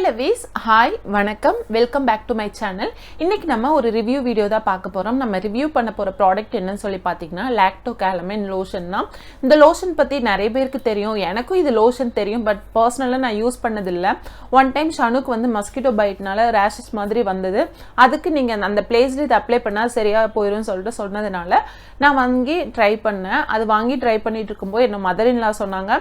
Hi Lovies, hi, வணக்கம், welcome back to my channel. இன்னைக்கு நம்ம ஒரு ரிவ்யூ வீடியோ தான் பார்க்க போறோம். நம்ம ரிவ்யூ பண்ண போற ப்ராடக்ட் என்னன்னு சொல்லி பாத்தீங்கன்னா LACTO CALAMINE லோஷன் தான். இந்த லோஷன் பத்தி நிறைய பேருக்கு தெரியும். எனக்கும் இது லோஷன் தெரியும், பட் பர்சனலா நான் யூஸ் பண்ணது இல்ல. ஒன் டைம் ஷனுக்கு வந்து மஸ்கிட்டோ பைட்னால ரேஷஸ் மாதிரி வந்தது. அதுக்கு நீங்க அந்த பிளேஸ்ல இத அப்ளை பண்ணா சரியா போயிடும்னு சொல்லிட்டு சொன்னதனால நான் வாங்கி ட்ரை பண்ணேன். அது வாங்கி ட்ரை பண்ணிட்டு இருக்கும்போது என்ன மதர் இன் லா சொன்னாங்க,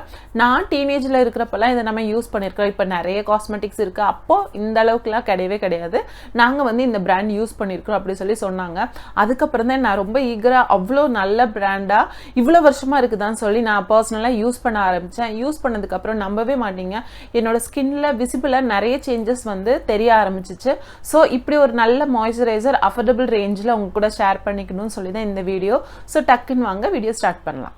நான் டீனேஜ்ல இருக்கிறப்பலாம் இதை நம்ம யூஸ் பண்ணிருக்கோம். இப்போ நிறைய காஸ்மெட்டிக்ஸ் இருக்கு, அப்போ இந்த அளவுக்குலாம் கிடையவே கிடையாது, நாங்க வந்து இந்த பிராண்ட் யூஸ் பண்ணிருக்கோம் அப்படி சொல்லி சொன்னாங்க. அதுக்கப்புறம் தான் நான் ரொம்ப ஈகரா அவ்வளோ நல்ல பிராண்டா இவ்வளோ வருஷமா இருக்குதான்னு சொல்லி நான் பர்சனலா யூஸ் பண்ண ஆரம்பிச்சேன். யூஸ் பண்ணதுக்கு அப்புறம் நம்பவே மாட்டீங்க, என்னோட ஸ்கின்ல விசிபிளா நிறைய சேஞ்சஸ் வந்து தெரிய ஆரம்பிச்சிச்சு. ஸோ இப்படி ஒரு நல்ல மாய்ஸ்சரைசர் அஃபோர்டபுள் ரேஞ்சில் உங்க கூட ஷேர் பண்ணிக்கணும்னு சொல்லி தான் இந்த வீடியோ. ஸோ டக்குன்னு வாங்க வீடியோ ஸ்டார்ட் பண்ணலாம்.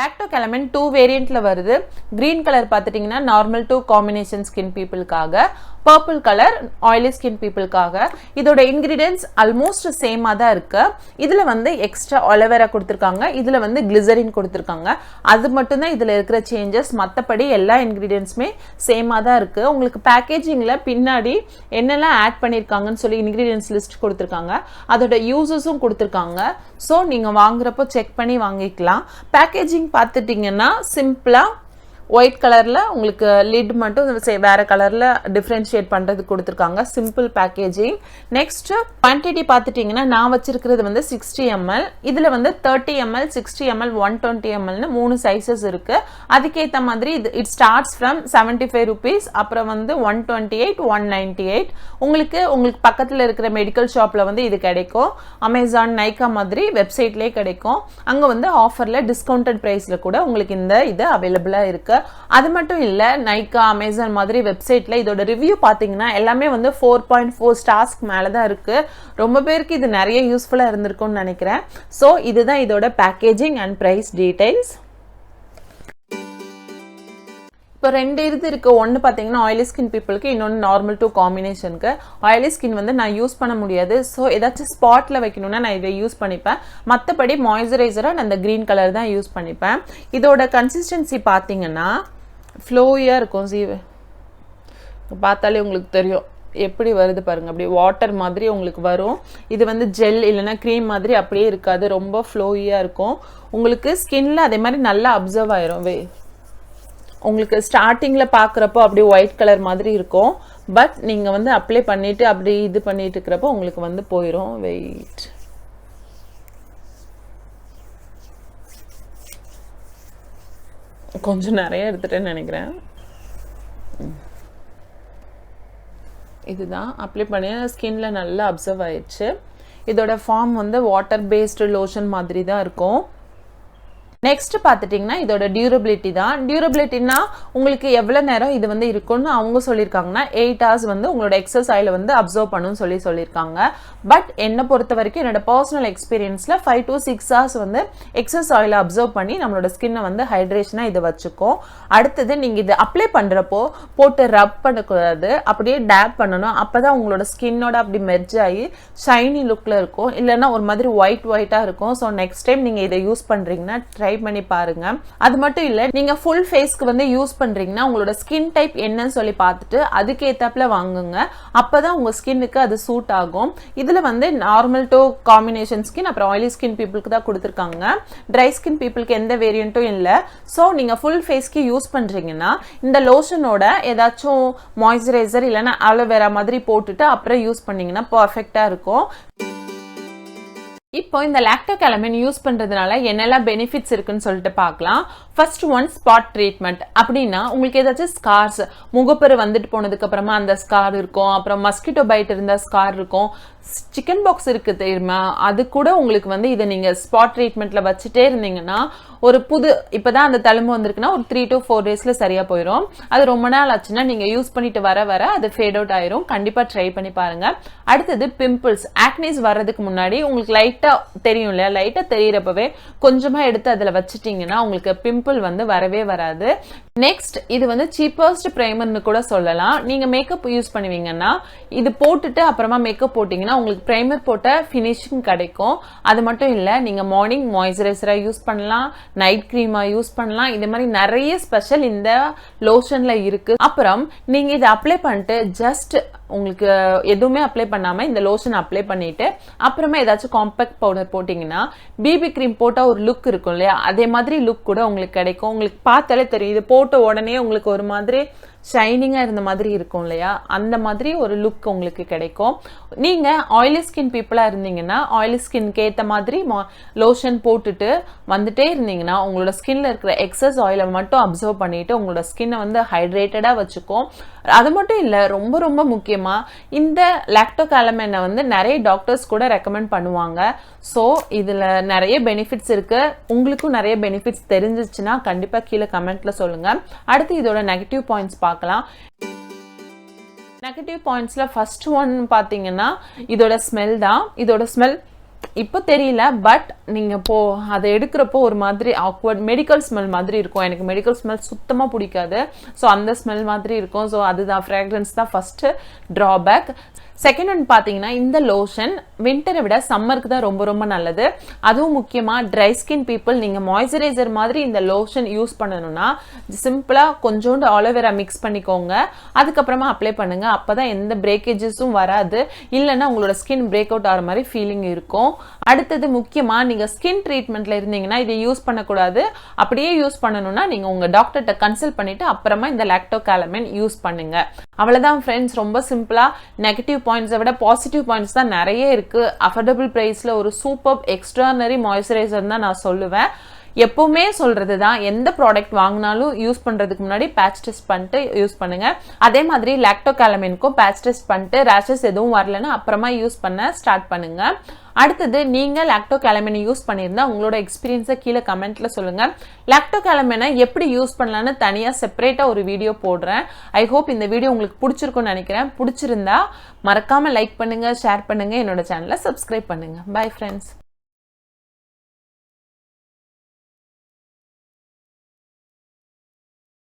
LACTO CALAMINE 2 வேரியன்ட்ல வருது. கிரீன் கலர் பார்த்துட்டீங்கன்னா நார்மல் டு காம்பினேஷன் ஸ்கின் பீப்புளுக்காக, பர்பிள் கலர் ஆயிலி ஸ்கின் பீப்புளுக்காக. இதோட இன்கிரீடியன்ஸ் ஆல்மோஸ்ட் சேமா தான் இருக்கு. இதுல வந்து எக்ஸ்ட்ரா அலோவேரா கொடுத்துருக்காங்க, இதுல வந்து கிளிசரின் கொடுத்துருக்காங்க. அது மட்டும் தான் இதுல இருக்கிற சேஞ்சஸ். மற்றபடி எல்லா இன்கிரீடியன்ஸுமே சேமா தான் இருக்கு. உங்களுக்கு பேக்கேஜிங்ல பின்னாடி என்னெல்லாம் ஆட் பண்ணிருக்காங்கன்னு சொல்லி இன்கிரீடியன்ஸ் லிஸ்ட் கொடுத்துருக்காங்க, அதோட யூசஸும் கொடுத்துருக்காங்க. ஸோ நீங்க வாங்குறப்போ செக் பண்ணி வாங்கிக்கலாம். பேக்கேஜிங் பார்த்துட்டீங்கன்னா சிம்பிளா ஒயிட் கலர்ல உங்களுக்கு லிட் மட்டும் வேற கலர்ல டிஃபரன்ஷியேட் பண்றது கொடுத்துருக்காங்க. Simple packaging. நெக்ஸ்ட் குவான்டிட்டி பார்த்துட்டீங்கன்னா நான் வச்சிருக்கிறது வந்து 60 ml. இதுல வந்து 30 ml, 60 ml, 120 ml 3 சைசஸ் இருக்கு. அதுக்கேற்ற மாதிரி இட் ஸ்டார்ட்ஸ் ஃப்ரம் 75 rupees, அப்புறம் வந்து 128, 198. உங்களுக்கு பக்கத்துல இருக்கிற மெடிக்கல் ஷாப்ல வந்து இது கிடைக்கும். அமேசான், நைகா மாதிரி வெப்சைட்லயே கிடைக்கும். அங்க வந்து ஆஃபர்ல டிஸ்கவுண்டட் பிரைஸ்ல கூட உங்களுக்கு இந்த இது அவைலபிளா இருக்கு. அது மட்டும் இல்ல, நைகா, அமேசான் மாதிரி வெப்சைட்ல இதோட ரிவ்யூ பாத்தீங்கன்னா எல்லாமே வந்து 4.4 ஸ்டார்ஸ்க்கு மேலதான் இருக்கு. ரொம்ப பேருக்கு இது நிறைய யூஸ்ஃபுல்லா இருந்திருக்கும்னு நினைக்கிறேன். சோ இதுதான் இதோட பேக்கேஜிங் அண்ட் பிரைஸ் டீடைல்ஸ். இப்போ ரெண்டு இது இருக்கு. ஒன்று பார்த்தீங்கன்னா ஆயிலி ஸ்கின் பீப்புளுக்கு, இன்னொன்று நார்மல் டு காம்பினேஷனுக்கு. ஆயிலி ஸ்கின் வந்து நான் யூஸ் பண்ண முடியாது, ஸோ ஏதாச்சும் ஸ்பாட்டில் வைக்கணும்னா நான் இதை யூஸ் பண்ணிப்பேன். மற்றபடி மாய்ஸ்சரைசராக நான் இந்த க்ரீன் கலர் தான் யூஸ் பண்ணிப்பேன். இதோட கன்சிஸ்டன்சி பார்த்தீங்கன்னா ஃப்ளோயாக இருக்கும். பார்த்தாலே உங்களுக்கு தெரியும் எப்படி வருது பாருங்க, அப்படியே வாட்டர் மாதிரி உங்களுக்கு வரும். இது வந்து ஜெல் இல்லைன்னா க்ரீம் மாதிரி அப்படியே இருக்காது, ரொம்ப ஃப்ளோயாக இருக்கும். உங்களுக்கு ஸ்கின்ல அதே மாதிரி நல்லா அப்சர்வ் ஆயிரும். உங்களுக்கு ஸ்டார்டிங்ல பாக்குறப்போ அப்படியே ஒயிட் கலர் மாதிரி இருக்கும், பட் நீங்க வந்து அப்ளை பண்ணிட்டு அப்படி இது பண்ணிட்டு இருக்கிறப்போ உங்களுக்கு வந்து போயிடும். வெயிட், கொஞ்சம் நிறைய எடுத்துட்டேன்னு நினைக்கிறேன். இதுதான் அப்ளை பண்ணி ஸ்கின்ல நல்லா அப்சர்வ் ஆயிடுச்சு. இதோட ஃபார்ம் வந்து வாட்டர் பேஸ்டு லோஷன் மாதிரி தான் இருக்கும். நெக்ஸ்ட் பார்த்துட்டிங்கன்னா இதோட டியூரபிலிட்டி தான். டியூரபிலிட்டினா உங்களுக்கு எவ்வளோ நேரம் இது வந்து இருக்கும்னு அவங்க சொல்லியிருக்காங்கன்னா 8 hours வந்து உங்களோட எக்ஸஸ் ஆயில வந்து அப்சர்வ் பண்ணுன்னு சொல்லியிருக்காங்க. பட் என்னை பொறுத்த வரைக்கும் என்னோட பர்சனல் எக்ஸ்பீரியன்ஸில் 5 to 6 hours வந்து எக்ஸஸ் ஆயில அப்சர்வ் பண்ணி நம்மளோட ஸ்கின்னை வந்து ஹைட்ரேஷனாக இதை வச்சுக்கும். அடுத்தது நீங்கள் இது அப்ளை பண்ணுறப்போ போட்டு ரப் பண்ணக்கூடாது, அப்படியே டேப் பண்ணணும். அப்போ தான் உங்களோட ஸ்கின்னோட அப்படி மெர்ஜ் ஆகி ஷைனி லுக்கில் இருக்கும், இல்லைன்னா ஒரு மாதிரி ஒயிட்டாக இருக்கும். ஸோ நெக்ஸ்ட் டைம் நீங்கள் இதை யூஸ் பண்ணுறீங்கன்னா ட்ரை பண்ணி பாருங்க. அது மட்டும் இல்ல, நீங்க ஃபுல் ஃபேஸ்க்கு வந்து யூஸ் பண்றீங்கன்னா உங்களோட ஸ்கின் டைப் என்னன்னு சொல்லி பார்த்துட்டு அதுக்கு ஏத்தாப்புல வாங்குங்க. அப்பதான் உங்க ஸ்கின்னுக்கு அது சூட் ஆகும். இதுல வந்து நார்மல் டு காம்பினேஷன் ஸ்கின், அப்புறம் ஆயிலி ஸ்கின் பீப்புளுக்கு தான் கொடுத்துருக்காங்க. ட்ரை ஸ்கின் பீப்புளுக்கு எந்த வேரியண்ட்டும் இல்ல. ஸோ நீங்க ஃபுல் ஃபேஸ்க்கு யூஸ் பண்றீங்கன்னா இந்த லோஷனோட ஏதாச்சும் மாய்ஸ்சரைசர் இல்லைன்னா அலோவேரா மாதிரி போட்டுட்டு அப்புறம் யூஸ் பண்ணீங்கன்னா பர்ஃபெக்டா இருக்கும். இப்போ இந்த LACTO CALAMINE யூஸ் பண்றதுனால என்னெல்லாம் பெனிஃபிட்ஸ் இருக்குன்னு சொல்லிட்டு பார்க்கலாம். First one, spot treatment. அப்படின்னா உங்களுக்கு ஏதாச்சும் ஸ்கார்ஸ், முகப்பரு வந்துட்டு போனதுக்கு அப்புறமா அந்த ஸ்கார் இருக்கும், அப்புறம் மஸ்கிட்டோ பைட் இருந்தா ஸ்கார் இருக்கும், சிக்கன் பாக்ஸ் இருக்கு தெரியுமா, அது கூட உங்களுக்கு வந்து இதை நீங்க ஸ்பாட் ட்ரீட்மெண்ட்ல வச்சுட்டே இருந்தீங்கன்னா ஒரு இப்பதான் அந்த தழும்பு வந்திருக்குன்னா ஒரு 3 to 4 daysல சரியா போயிடும். அது ரொம்ப நாள் ஆச்சுன்னா நீங்க யூஸ் பண்ணிட்டு வர அது ஃபேட் அவுட் ஆயிரும். கண்டிப்பா ட்ரை பண்ணி பாருங்க. அடுத்தது பிம்பிள்ஸ், ஆக்னிஸ் வர்றதுக்கு முன்னாடி உங்களுக்கு லைட்டா தெரியும் இல்லையா, லைட்டா தெரியறப்பவே கொஞ்சமா எடுத்து அதுல வச்சுட்டீங்கன்னா உங்களுக்கு பிம்பிள் வந்து வரவே வராது. நெக்ஸ்ட், இது வந்து சீப்பஸ்ட் பிரைமர்னு கூட சொல்லலாம். நீங்க மேக்கப் யூஸ் பண்ணுவீங்கன்னா இது போட்டுட்டு அப்புறமா மேக்கப் போட்டீங்கன்னா உங்களுக்கு primer போட்ட finishing கிடைக்கும். அது மட்டும் இல்ல நீங்க மார்னிங் மாய்ஸ்சரைசரா யூஸ் பண்ணலாம், நைட் கிரீமா யூஸ் பண்ணலாம். இந்த மாதிரி நிறைய ஸ்பெஷல் இந்த லோஷன்ல இருக்கு. அப்புறம் நீங்க இத அப்ளை பண்ணிட்டு ஜஸ்ட் உங்களுக்கு எதுவுமே அப்ளை பண்ணாம இந்த லோஷன் அப்ளை பண்ணிட்டு அப்புறமா ஏதாச்சும் காம்பாக்ட் பவுடர் போட்டீங்கன்னா பிபி கிரீம் போட்டா ஒரு லுக் இருக்கும் இல்லையா, அதே மாதிரி லுக் கூட உங்களுக்கு கிடைக்கும். உங்களுக்கு பார்த்தாலே தெரியும், இது போட்ட உடனே உங்களுக்கு ஒரு மாதிரி ஷைனிங்கா இருந்த மாதிரி இருக்கும் இல்லையா, அந்த மாதிரி ஒரு லுக் உங்களுக்கு கிடைக்கும். நீங்க ஆயிலி ஸ்கின் பீப்புளா இருந்தீங்கன்னா ஆயிலி ஸ்கின்க்கு ஏத்த மாதிரி லோஷன் போட்டுட்டு வந்துட்டே இருந்தீங்கன்னா உங்களோட ஸ்கின்ல இருக்கிற எக்ஸஸ் ஆயிலை மட்டும் அப்சர்வ் பண்ணிட்டு உங்களோட ஸ்கின்னை வந்து ஹைட்ரேட்டடா வச்சுக்கும். அது மட்டும் இல்ல, ரொம்ப ரொம்ப முக்கியமா இந்த லாக்டோ காலமைனை வந்து நிறைய டாக்டர்ஸ் கூட ரெக்கமெண்ட் பண்ணுவாங்க. ஸோ இதுல நிறைய பெனிஃபிட்ஸ் இருக்கு. உங்களுக்கும் நிறைய பெனிஃபிட்ஸ் தெரிஞ்சிச்சுன்னா கண்டிப்பா கீழே கமெண்ட்ல சொல்லுங்க. அடுத்து இதோட நெகட்டிவ் பாயிண்ட்ஸ் பார்க்கலாம். நெகட்டிவ் பாயிண்ட்ஸ்ல ஃபர்ஸ்ட் ஒன் பாத்தீங்கன்னா இதோட ஸ்மெல் தான். இதோட ஸ்மெல் இப்போ தெரியல, பட் நீங்க அதை எடுக்கிறப்போ ஒரு மாதிரி ஆக்வர்ட் மெடிக்கல் ஸ்மெல் மாதிரி இருக்கும். எனக்கு மெடிக்கல் ஸ்மெல் சுத்தமா பிடிக்காது. ஸோ அந்த ஸ்மெல் மாதிரி இருக்கும். ஸோ அதுதான் ஃப்ராக்ரன்ஸ் தான் ஃபர்ஸ்ட் டிராபேக். செகண்ட் ஒன் பாத்தீங்கன்னா இந்த லோஷன் விண்டரை விட சம்மருக்கு தான் ரொம்ப ரொம்ப நல்லது. அதுவும் முக்கியமா ட்ரை ஸ்கின் பீப்புள் நீங்க மாய்ஸ்சரைசர் மாதிரி இந்த லோஷன் யூஸ் பண்ணணும்னா சிம்பிளா கொஞ்சோண்டு ஆலோவேரா மிக்ஸ் பண்ணிக்கோங்க, அதுக்கப்புறமா அப்ளை பண்ணுங்க. அப்பதான் எந்த பிரேக்கேஜஸும் வராது, இல்லைன்னா உங்களோட ஸ்கின் பிரேக் அவுட் ஆகிற மாதிரி ஃபீலிங் இருக்கும். அடுத்தது முக்கியமா நீங்க ஸ்கின் ட்ரீட்மெண்ட்ல இருந்தீங்கன்னா இதை யூஸ் பண்ணக்கூடாது. அப்படியே யூஸ் பண்ணணும்னா நீங்க உங்க டாக்டர்கிட்ட கன்சல்ட் பண்ணிட்டு அப்புறமா இந்த லாக்டோ காலமைன் யூஸ் பண்ணுங்க. அவ்வளவுதான் ஃப்ரெண்ட்ஸ், ரொம்ப சிம்பிளா. நெகட்டிவ் பாயிண்ட்ஸை விட பாசிட்டிவ் பாயிண்ட்ஸ் தான் நிறைய இருக்கு. அஃபோர்டபுள் பிரைஸ்ல ஒரு சூப்பர் எக்ஸ்ட்ரானரி மாய்ஸ்சரைசர் தான் நான் சொல்லுவேன். எப்பவுமே சொல்றது தான், எந்த ப்ராடக்ட் வாங்கினாலும் யூஸ் பண்றதுக்கு முன்னாடி பேட்ச் டெஸ்ட் பண்ணிட்டு யூஸ் பண்ணுங்க. அதே மாதிரி லாக்டோ காலமைனுக்கும் பேட்ச் டெஸ்ட் பண்ணிட்டு ரேஷஸ் எதுவும் வரலன்னா அப்புறமா யூஸ் பண்ண ஸ்டார்ட் பண்ணுங்க. அடுத்தது நீங்க லாக்டோ காலமைனை யூஸ் பண்ணியிருந்தா உங்களோட எக்ஸ்பீரியன்ஸை கீழே கமெண்ட்ல சொல்லுங்க. லாக்டோ காலமைனை எப்படி யூஸ் பண்ணலாம்னு தனியா செப்பரேட்டா ஒரு வீடியோ போடுறேன். ஐ ஹோப் இந்த வீடியோ உங்களுக்கு பிடிச்சிருக்கும்னு நினைக்கிறேன். பிடிச்சிருந்தா மறக்காம லைக் பண்ணுங்க, ஷேர் பண்ணுங்க, என்னோட சேனலை சப்ஸ்கிரைப் பண்ணுங்க. Bye friends.